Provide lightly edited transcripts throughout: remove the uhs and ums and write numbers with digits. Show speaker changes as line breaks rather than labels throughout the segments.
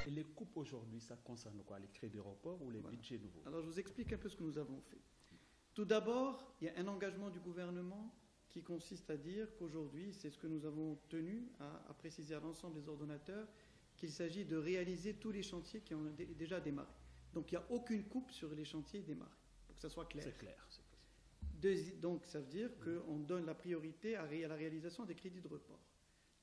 Et les coupes aujourd'hui, ça concerne quoi? Les crédits de report ou les budgets nouveaux?
Alors je vous explique un peu ce que nous avons fait. Tout d'abord, il y a un engagement du gouvernement qui consiste à dire qu'aujourd'hui, c'est ce que nous avons tenu à préciser à l'ensemble des ordonnateurs, qu'il s'agit de réaliser tous les chantiers qui ont déjà démarré. Donc il n'y a aucune coupe sur les chantiers démarrés, pour que ça soit clair.
C'est clair, c'est possible.
Donc ça veut dire qu'on donne la priorité à la réalisation des crédits de report.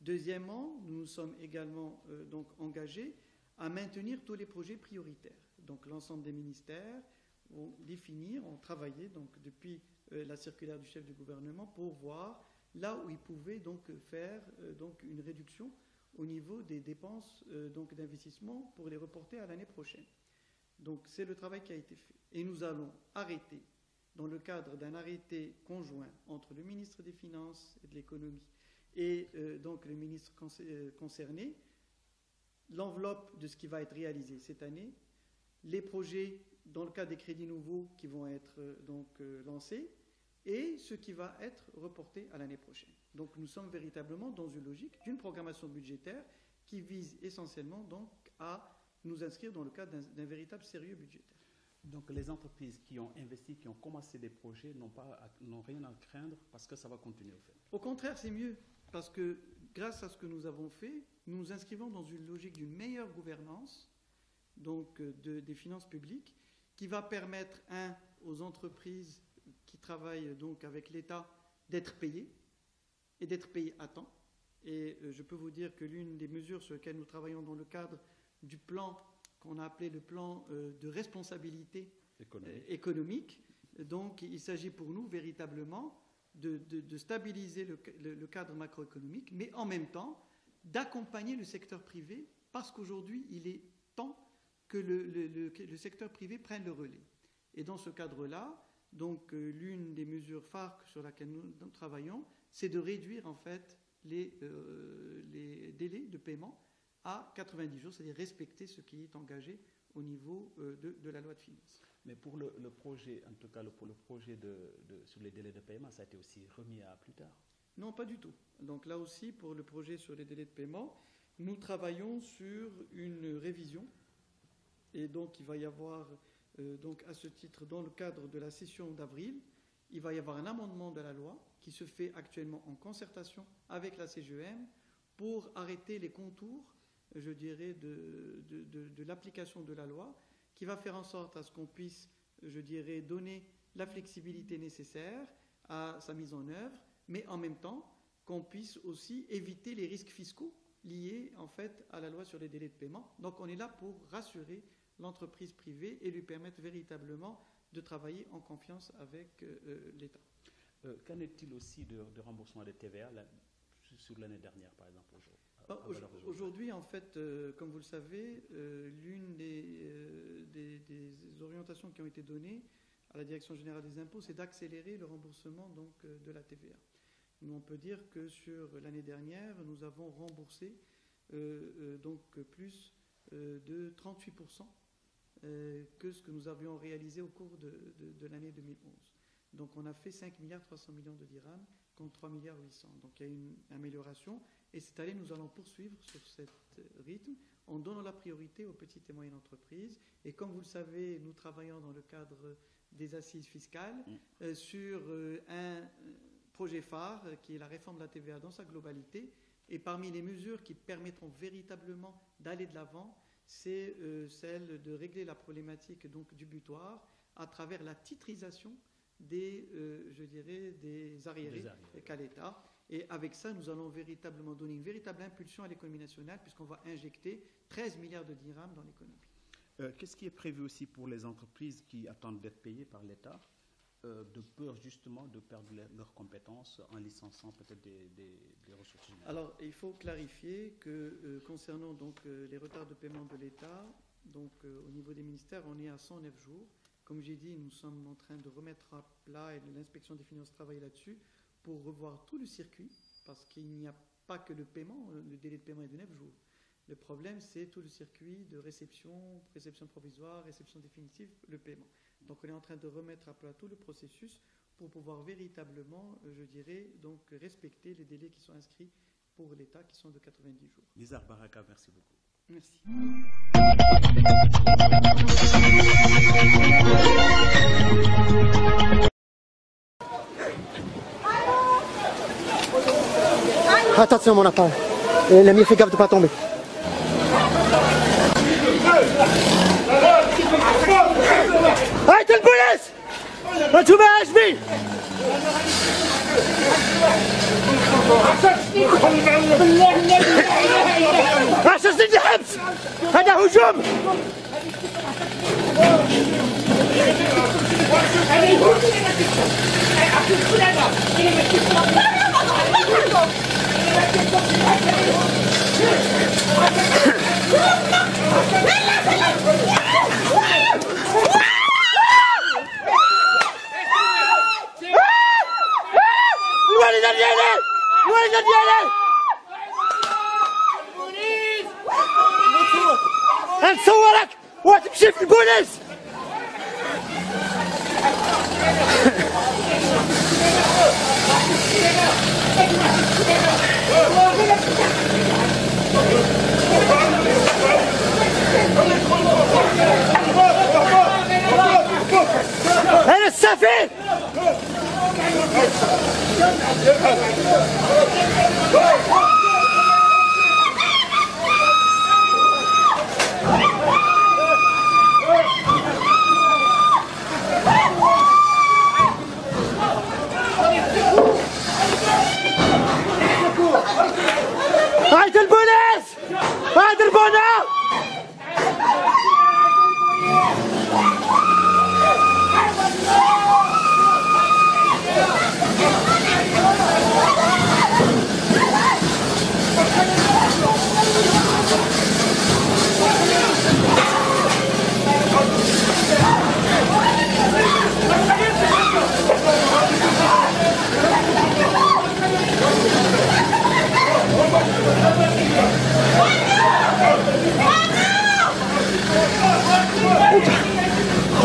Deuxièmement, nous nous sommes également donc engagés à maintenir tous les projets prioritaires. Donc l'ensemble des ministères vont définir, ont travaillé donc depuis la circulaire du chef du gouvernement pour voir là où ils pouvaient donc faire donc une réduction au niveau des dépenses donc d'investissement pour les reporter à l'année prochaine. Donc c'est le travail qui a été fait. Et nous allons arrêter, dans le cadre d'un arrêté conjoint entre le ministre des Finances et de l'Économie et donc le ministre concerné, l'enveloppe de ce qui va être réalisé cette année, les projets dans le cas des crédits nouveaux qui vont être lancés et ce qui va être reporté à l'année prochaine. Donc nous sommes véritablement dans une logique d'une programmation budgétaire qui vise essentiellement donc à nous inscrire dans le cadre d'un véritable sérieux budgétaire.
Donc les entreprises qui ont investi, qui ont commencé des projets n'ont rien à craindre parce que ça va continuer au fait.
Au contraire, c'est mieux parce que grâce à ce que nous avons fait, nous nous inscrivons dans une logique d'une meilleure gouvernance donc des finances publiques qui va permettre, aux entreprises qui travaillent donc avec l'État d'être payées et d'être payées à temps. Et je peux vous dire que l'une des mesures sur lesquelles nous travaillons dans le cadre du plan qu'on a appelé le plan de responsabilité économique, donc il s'agit pour nous véritablement de stabiliser le cadre macroéconomique, mais en même temps d'accompagner le secteur privé parce qu'aujourd'hui il est temps que le secteur privé prenne le relais. Et dans ce cadre-là, donc l'une des mesures phares sur laquelle nous travaillons, c'est de réduire en fait les délais de paiement à 90 jours, c'est-à-dire respecter ce qui est engagé au niveau de la loi de finances.
Mais pour le projet, en tout cas pour le projet sur les délais de paiement, ça a été aussi remis à plus tard?
Non, pas du tout. Donc là aussi, pour le projet sur les délais de paiement, nous travaillons sur une révision. Et donc il va y avoir, donc à ce titre, dans le cadre de la session d'avril, il va y avoir un amendement de la loi qui se fait actuellement en concertation avec la CGEM pour arrêter les contours, je dirais, de l'application de la loi, qui va faire en sorte à ce qu'on puisse, je dirais, donner la flexibilité nécessaire à sa mise en œuvre, mais en même temps qu'on puisse aussi éviter les risques fiscaux liés en fait à la loi sur les délais de paiement. Donc on est là pour rassurer l'entreprise privée et lui permettre véritablement de travailler en confiance avec l'État.
Qu'en est-il aussi de remboursement des TVA sur l'année dernière, par exemple,
aujourd'hui, en fait, comme vous le savez, l'une des orientations qui ont été données à la Direction générale des impôts, c'est d'accélérer le remboursement donc, de la TVA. Nous, on peut dire que sur l'année dernière, nous avons remboursé donc plus de 38% que ce que nous avions réalisé au cours de l'année 2011. Donc on a fait 5 milliards 300 millions de dirhams contre 3 milliards 800. Donc il y a une amélioration et cette année nous allons poursuivre sur cet rythme en donnant la priorité aux petites et moyennes entreprises. Et comme vous le savez, nous travaillons dans le cadre des assises fiscales sur un projet phare qui est la réforme de la TVA dans sa globalité. Et parmi les mesures qui permettront véritablement d'aller de l'avant, c'est celle de régler la problématique donc, du butoir à travers la titrisation des arriérés qu'a l'État. Et avec ça, nous allons véritablement donner une véritable impulsion à l'économie nationale puisqu'on va injecter 13 milliards de dirhams dans l'économie.
Qu'est-ce qui est prévu aussi pour les entreprises qui attendent d'être payées par l'État, de peur justement de perdre leurs compétences en licenciant peut-être des ressources humaines?
Alors, il faut clarifier que concernant donc, les retards de paiement de l'État, donc au niveau des ministères, on est à 109 jours. Comme j'ai dit, nous sommes en train de remettre à plat et l'inspection des finances travaille là-dessus pour revoir tout le circuit, parce qu'il n'y a pas que le paiement, le délai de paiement est de 9 jours. Le problème, c'est tout le circuit de réception provisoire, réception définitive, le paiement. Donc on est en train de remettre à plat tout le processus pour pouvoir véritablement, donc respecter les délais qui sont inscrits pour l'État, qui sont de 90 jours.
Nizar Baraka, merci beaucoup.
Merci.
Attention mon appareil, l'ami fait gaffe de ne pas tomber. Arrêtez le police! انتوا عاجبين عشر سنين حبس هذا هجوم الوالدة ديالي نصورك وتمشي في البوليس. أنا السفير. هاي البوليس هاي ضربونا.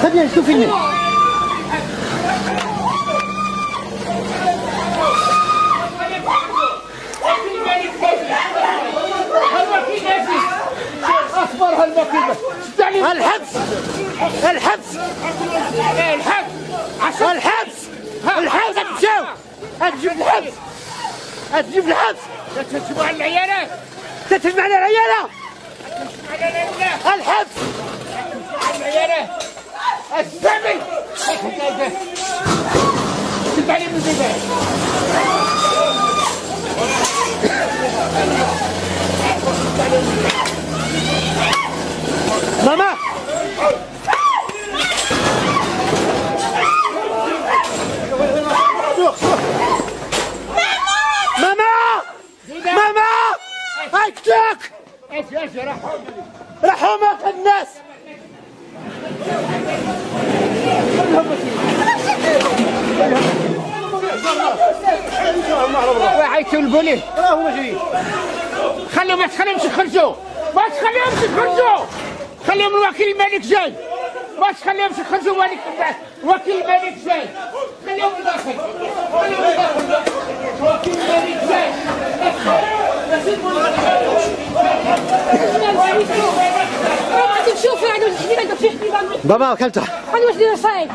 Très bien, je peux filmer. الحبس الحبس الحبس الحبس هتمشاو هتجيب الحبس هتجيب الحبس تتجمع على العيالات تتجمع على العيالة الحبس على العيالات السامي تبع لي من زيدان ماما ماما ماما اقتلك رحمك الناس وعيتوا البوليس هما جايين ما تخليهمش يخرجوا خليهم الوكيل الملك جاي ما تخليهمش يخرجوا وكيل الملك جاي خليهم داخل وكيل الملك جاي
شوف عندهم تحديدا عندهم في حبيبه
بابا كلتها
انا واش داير صايب